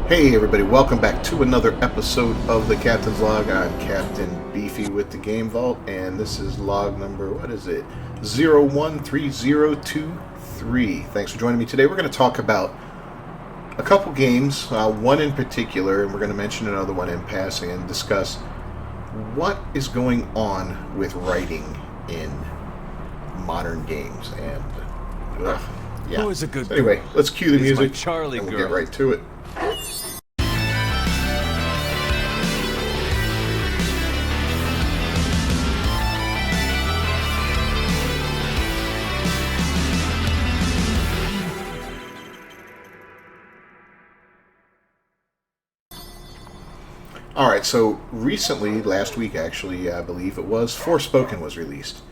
Hey everybody, welcome back to another episode of the Captain's Log. I'm Captain Beefy with the Game Vault, and this is log number, what is it? 013023. Thanks for joining me today. We're going to talk about a couple games, one in particular, and we're going to mention another one in passing and discuss what is going on with writing in modern games. And, yeah. Who is a good So anyway, let's cue the It's music my Charlie and we'll girl. get right to it. Alright, so recently, last week actually, I believe it was, Forspoken was released.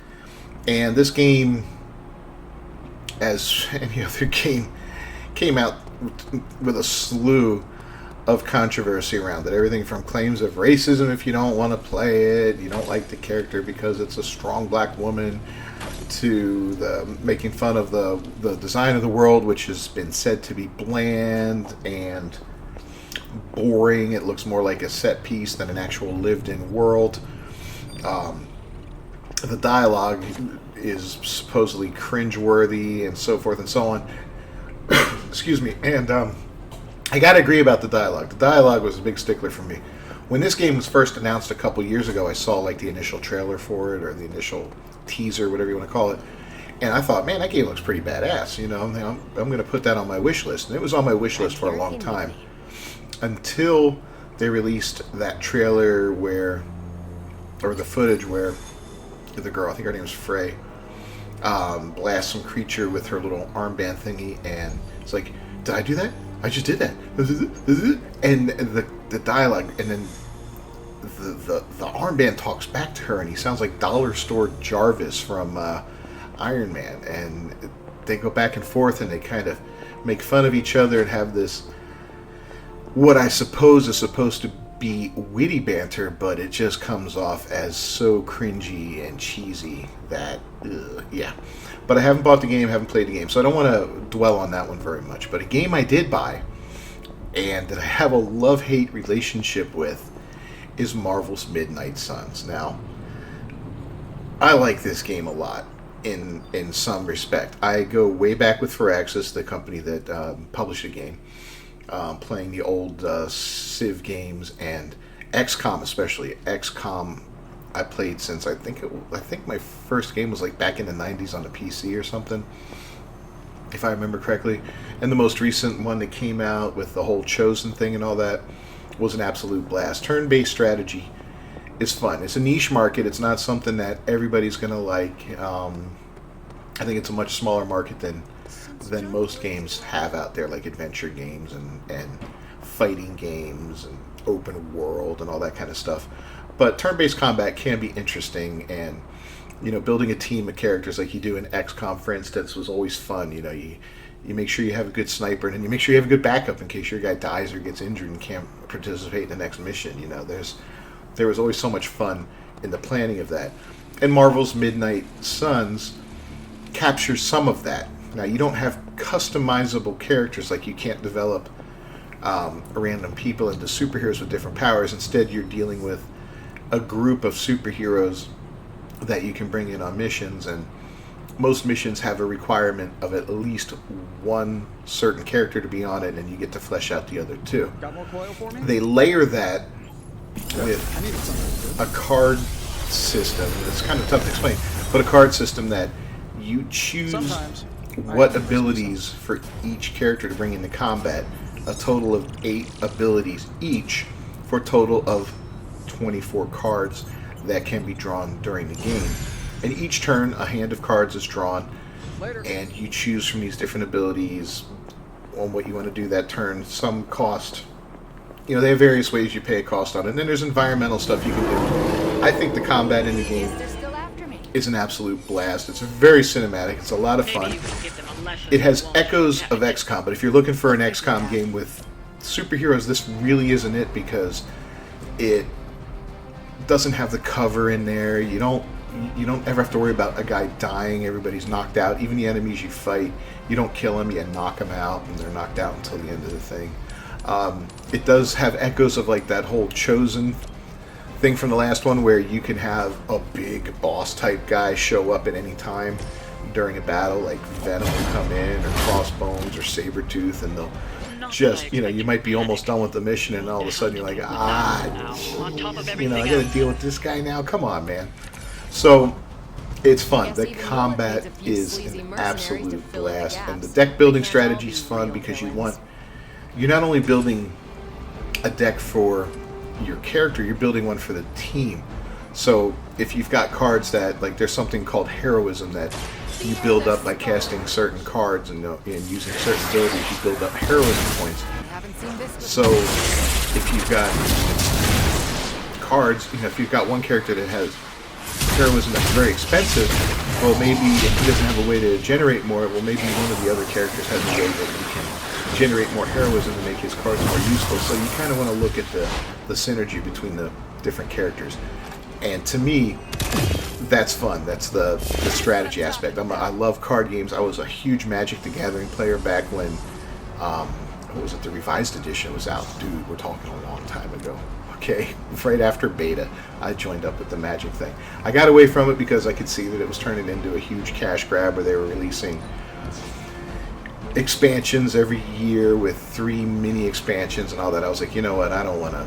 And this game, as any other game, came out with a slew of controversy around it. Everything from claims of racism if you don't want to play it, you don't like the character because it's a strong black woman, to the making fun of the design of the world, which has been said to be bland and boring. It looks more like a set piece than an actual lived-in world. The dialogue is supposedly cringeworthy and so forth and so on. Excuse me. And I gotta agree about the dialogue. The dialogue was a big stickler for me. When this game was first announced a couple years ago, I saw like the initial trailer for it or the initial teaser, whatever you want to call it. And I thought, man, that game looks pretty badass. You know, I'm going to put that on my wish list. And it was on my wish list for a long time. Until they released that trailer or the footage where the girl, I think her name was Frey, blasts some creature with her little armband thingy, and it's like, did I do that? I just did that. And the dialogue, and then the armband talks back to her, and he sounds like Dollar Store Jarvis from Iron Man, and they go back and forth, and they kind of make fun of each other and have this, what I suppose is supposed to be witty banter, but it just comes off as so cringy and cheesy that, yeah. But I haven't bought the game, haven't played the game, so I don't want to dwell on that one very much. But a game I did buy, and that I have a love-hate relationship with, is Marvel's Midnight Suns. Now, I like this game a lot in some respect. I go way back with Firaxis, the company that published the game. Playing the old Civ games and XCOM, especially XCOM. I played since I think my first game was like back in the 90s on the PC or something, if I remember correctly. And the most recent one that came out with the whole Chosen thing and all that was an absolute blast. Turn-based strategy is fun. It's a niche market. It's not something that everybody's gonna like. I think it's a much smaller market than most games have out there, like adventure games and fighting games and open world and all that kind of stuff. But turn-based combat can be interesting, and building a team of characters like you do in XCOM, for instance, was always fun. You make sure you have a good sniper, and then you make sure you have a good backup in case your guy dies or gets injured and can't participate in the next mission. There was always so much fun in the planning of that. And Marvel's Midnight Suns captures some of that. Now, you don't have customizable characters, like you can't develop random people into superheroes with different powers. Instead, you're dealing with a group of superheroes that you can bring in on missions, and most missions have a requirement of at least one certain character to be on it, and you get to flesh out the other two. Got more coil for me? They layer that with a card system. It's kind of tough to explain, but a card system that you choose Sometimes. what abilities for each character to bring into combat. A total of 8 abilities each, for a total of 24 cards that can be drawn during the game. And each turn, a hand of cards is drawn, Later. and you choose from these different abilities on what you want to do that turn. Some cost, they have various ways you pay a cost on it. And then there's environmental stuff you can do. I think the combat in the game is an absolute blast. It's very cinematic. It's a lot of fun. It has echoes of XCOM, but if you're looking for an XCOM game with superheroes, this really isn't it, because it doesn't have the cover in there. You don't ever have to worry about a guy dying. Everybody's knocked out. Even the enemies you fight, you don't kill them, you knock them out, and they're knocked out until the end of the thing. It does have echoes of like that whole Chosen thing from the last one, where you can have a big boss type guy show up at any time during a battle, like Venom will come in, or Crossbones, or Sabretooth, and they'll just, you might be almost done with the mission, and all of a sudden you're like, I gotta deal with this guy now? Come on, man. So, it's fun. The combat is an absolute blast, and the deck building strategy is fun because you're not only building a deck for your character, you're building one for the team. So if you've got cards that, like, there's something called heroism that you build up by casting certain cards and using certain abilities, you build up heroism points. So if you've got cards, if you've got one character that has heroism that's very expensive, well, maybe if he doesn't have a way to generate more, well, maybe one of the other characters has a way that he can generate more heroism to make his cards more useful. So you kind of want to look at the synergy between the different characters. And to me, that's fun. That's the strategy aspect. I love card games. I was a huge Magic the Gathering player back when, what was it, the revised edition was out. Dude, we're talking a long time ago. Okay, right after beta, I joined up with the Magic thing. I got away from it because I could see that it was turning into a huge cash grab where they were releasing expansions every year with 3 mini expansions and all that. I was like, you know what, I don't want to,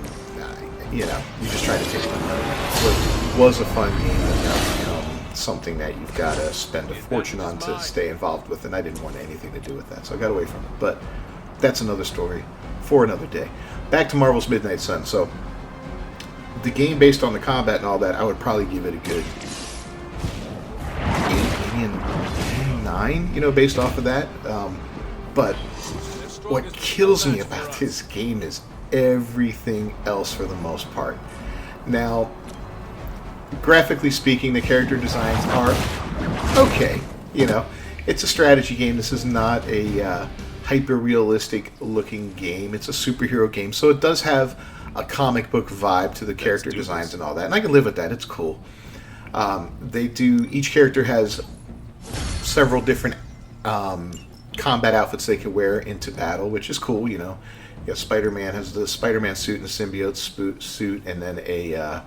you're just trying to take my money. So it was a fun game, and now become something that you've got to spend a fortune on to stay involved with, and I didn't want anything to do with that, so I got away from it. But that's another story for another day. Back to Marvel's Midnight Sun. So the game, based on the combat and all that, I would probably give it a good 8, maybe a 9, based off of that. But what kills me about this game is everything else for the most part. Now, graphically speaking, the character designs are okay. It's a strategy game. This is not a hyper-realistic looking game. It's a superhero game, so it does have a comic book vibe to the character designs and all that, and I can live with that. It's cool. Each character has several different combat outfits they can wear into battle, which is cool. Spider-Man has the Spider-Man suit and the symbiote suit, and then a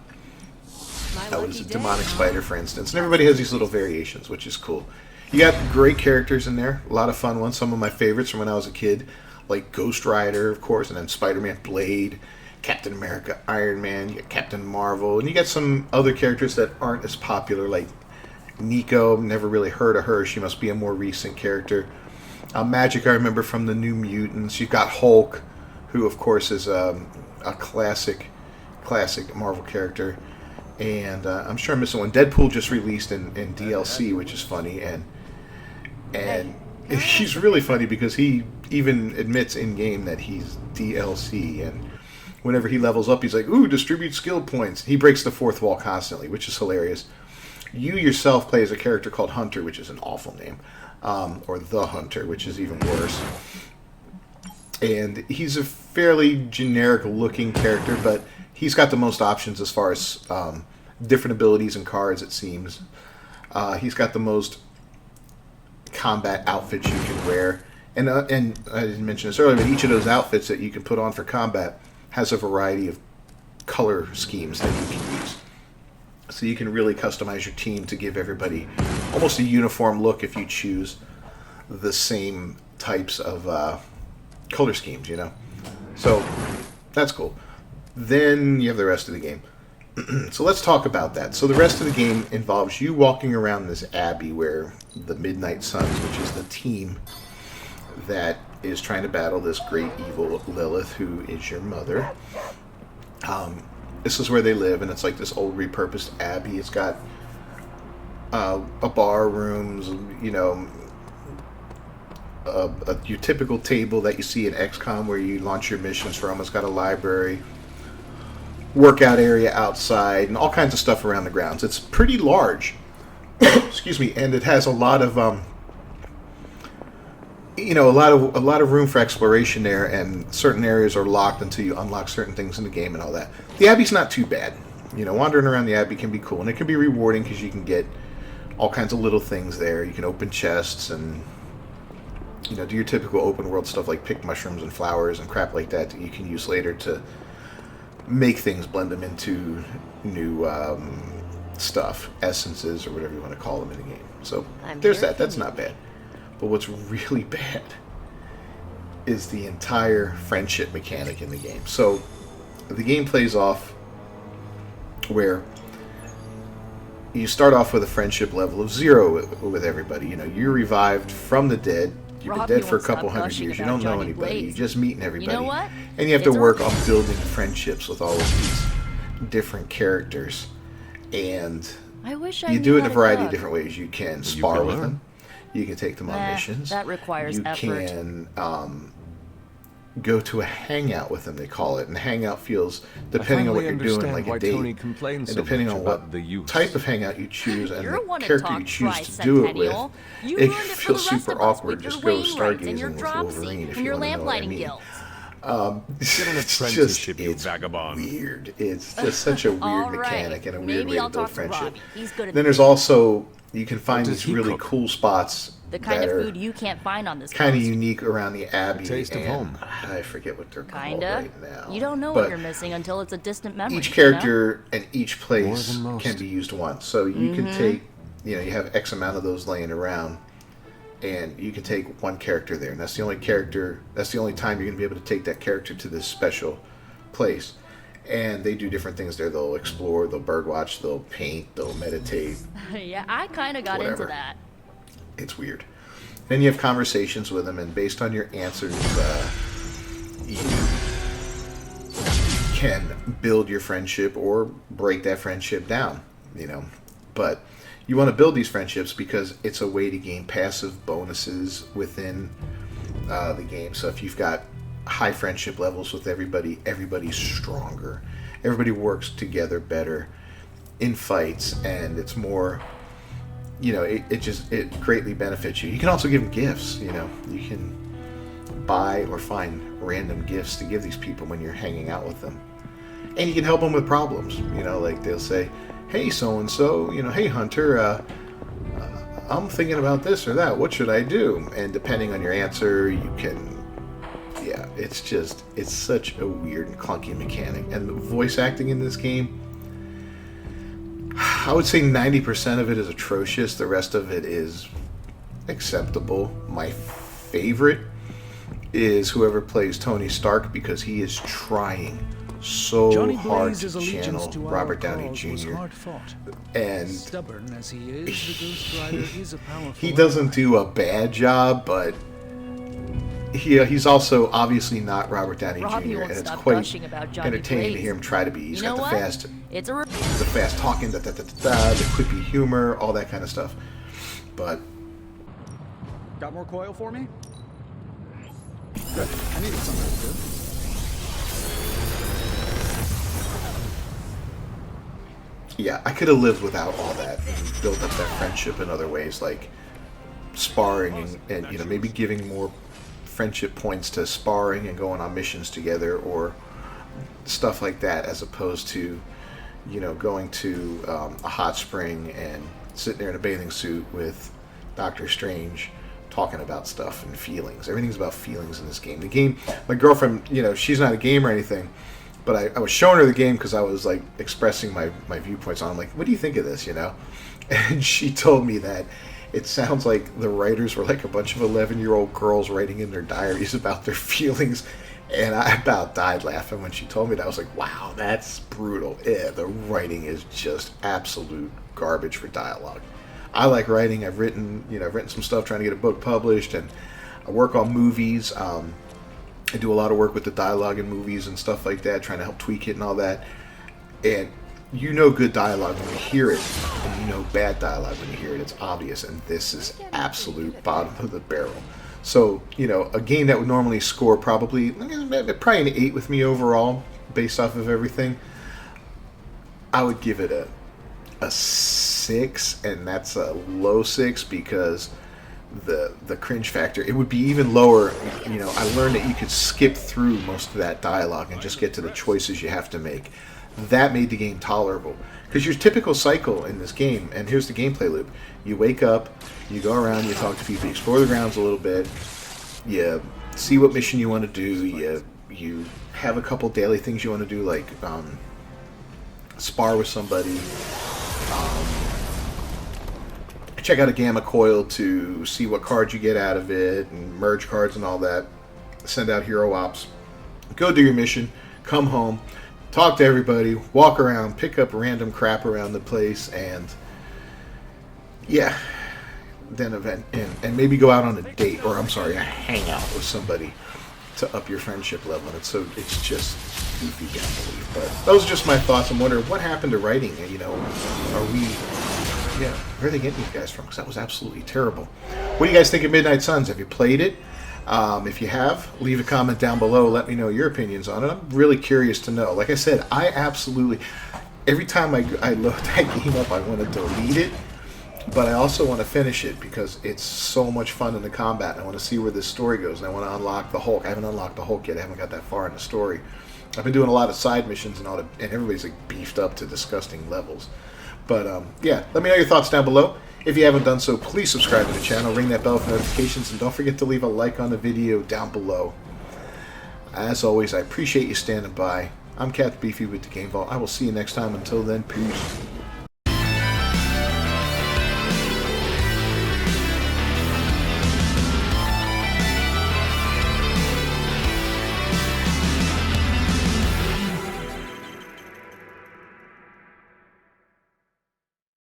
demonic spider, for instance. And everybody has these little variations, which is cool. You got great characters in there, a lot of fun ones. Some of my favorites from when I was a kid, like Ghost Rider, of course, and then Spider-Man, Blade, Captain America, Iron Man, you got Captain Marvel, and you got some other characters that aren't as popular, like Nico. Never really heard of her. She must be a more recent character. Magic, I remember from the New Mutants. You've got Hulk, who, of course, is a classic Marvel character. And I'm sure I'm missing one. Deadpool just released in DLC, which is funny. And he's really funny because he even admits in-game that he's DLC. And whenever he levels up, he's like, ooh, distribute skill points. He breaks the fourth wall constantly, which is hilarious. You yourself play as a character called Hunter, which is an awful name. Or The Hunter, which is even worse. And he's a fairly generic-looking character, but he's got the most options as far as different abilities and cards, it seems. He's got the most combat outfits you can wear. And I didn't mention this earlier, but each of those outfits that you can put on for combat has a variety of color schemes that you can use. So you can really customize your team to give everybody almost a uniform look if you choose the same types of color schemes, So that's cool. Then you have the rest of the game. So let's talk about that. So the rest of the game involves you walking around this abbey where the Midnight Suns, which is the team that is trying to battle this great evil Lilith, who is your mother. This is where they live, and it's like this old repurposed abbey. It's got a bar, rooms, your typical table that you see in XCOM where you launch your missions from. It's got a library, workout area outside, and all kinds of stuff around the grounds. It's pretty large. Excuse me, and it has a lot of a lot of room for exploration there, and certain areas are locked until you unlock certain things in the game and all that. The Abbey's not too bad. Wandering around the Abbey can be cool, and it can be rewarding because you can get all kinds of little things there. You can open chests and do your typical open world stuff like pick mushrooms and flowers and crap like that you can use later to make things, blend them into new stuff, essences, or whatever you want to call them in the game. So there's that. That's not bad. But what's really bad is the entire friendship mechanic in the game. So the game plays off where you start off with a friendship level of 0 with everybody. You're revived from the dead. You've been dead for a couple hundred years. You don't know anybody. You're just meeting everybody. You know what? And you have to work on building friendships with all of these different characters. And you do it in a variety of different ways. You can spar with them. You can take them on missions. That requires effort. You can go to a hangout with them, they call it. And hangout feels, depending on what you're doing, like a date. And depending on what type of hangout you choose and the character you choose to do it with, it can feel super awkward. Just go stargazing with Wolverine if you want to know what I mean. Get an It's apprenticeship, you it's vagabond. weird. It's just such a weird mechanic and a weird way to build friendship. Then Then there's also, you can find these really cool spots the kind that of are food you can't find on this kind of coast. unique around the Abbey. taste of and home. I forget what they're called Kinda. right now. You don't know But what you're missing until it's a distant memory. each you know? character and each place than most. can be used once. So you can take, you have X amount of those laying around, and you can take one character there, and that's the only time you're going to be able to take that character to this special place. And they do different things there. They'll explore, they'll birdwatch, they'll paint, they'll meditate. Yeah, I kind of got Whatever. into that. It's weird. Then you have conversations with them, and based on your answers, you can build your friendship or break that friendship down, But you want to build these friendships because it's a way to gain passive bonuses within the game. So if you've got high friendship levels with everybody, everybody's stronger. Everybody works together better in fights, and it's more... it greatly benefits you. You can also give them gifts, You can buy or find random gifts to give these people when you're hanging out with them. And you can help them with problems, like they'll say, hey, so-and-so, hey, Hunter, I'm thinking about this or that. What should I do? And depending on your answer, you can... Yeah, it's such a weird and clunky mechanic. And the voice acting in this game... I would say 90% of it is atrocious. The rest of it is acceptable. My favorite is whoever plays Tony Stark, because he is trying so hard to channel Robert Downey Jr. And stubborn as he is, the Ghost Rider is a powerful he doesn't do a bad job, but he's also obviously not Robert Downey Robbie Jr. won't and it's stop quite gushing about Johnny entertaining to Blaze. hear him try to be. He's You know got what? the fast talking, the quippy humor, all that kind of stuff. But Got more coil for me? Good. I needed something good. yeah, I could have lived without all that and built up that friendship in other ways, like sparring and maybe giving more friendship points to sparring and going on missions together or stuff like that, as opposed to going to a hot spring and sitting there in a bathing suit with Doctor Strange talking about stuff and feelings. Everything's about feelings in this game. The game, my girlfriend, she's not a gamer or anything, but I was showing her the game because I was like expressing my viewpoints on. I'm like, what do you think of this? And she told me that it sounds like the writers were like a bunch of 11-year-old girls writing in their diaries about their feelings. And I about died laughing when she told me that. I was like, wow, that's brutal. Yeah, the writing is just absolute garbage for dialogue. I like writing. I've written some stuff trying to get a book published, and I work on movies. I do a lot of work with the dialogue in movies and stuff like that, trying to help tweak it and all that. And good dialogue when you hear it, and bad dialogue when you hear it. It's obvious, and this is absolute bottom of the barrel. So, a game that would normally score probably an 8 with me overall, based off of everything, I would give it a 6, and that's a low 6 because the cringe factor. It would be even lower. I learned that you could skip through most of that dialogue and just get to the choices you have to make. That made the game tolerable. Because your typical cycle in this game, and here's the gameplay loop. You wake up, you go around, you talk to people, you explore the grounds a little bit, you see what mission you want to do. You have a couple daily things you want to do, like spar with somebody. Check out a Gamma Coil to see what cards you get out of it, and merge cards and all that. Send out hero ops. Go do your mission. Come home. Talk to everybody. Walk around. Pick up random crap around the place, and yeah, then and maybe go out on a date, or I'm sorry, a hangout with somebody to up your friendship level. And it's just goofy beyond belief. But those are just my thoughts. I'm wondering what happened to writing. You know, where are they getting you guys from? Because that was absolutely terrible. What do you guys think of Midnight Suns? Have you played it? If you have, leave a comment down below. Let me know your opinions on it. I'm really curious to know. Like I said, I absolutely, every time I load that game up, I want to delete it. But I also want to finish it because it's so much fun in the combat. And I want to see where this story goes. And I want to unlock the Hulk. I haven't unlocked the Hulk yet. I haven't got that far in the story. I've been doing a lot of side missions and and everybody's like beefed up to disgusting levels. But yeah, let me know your thoughts down below. If you haven't done so, please subscribe to the channel, ring that bell for notifications, and don't forget to leave a like on the video down below. As always, I appreciate you standing by. I'm Cat Beefy with the Game Vault. I will see you next time. Until then, peace.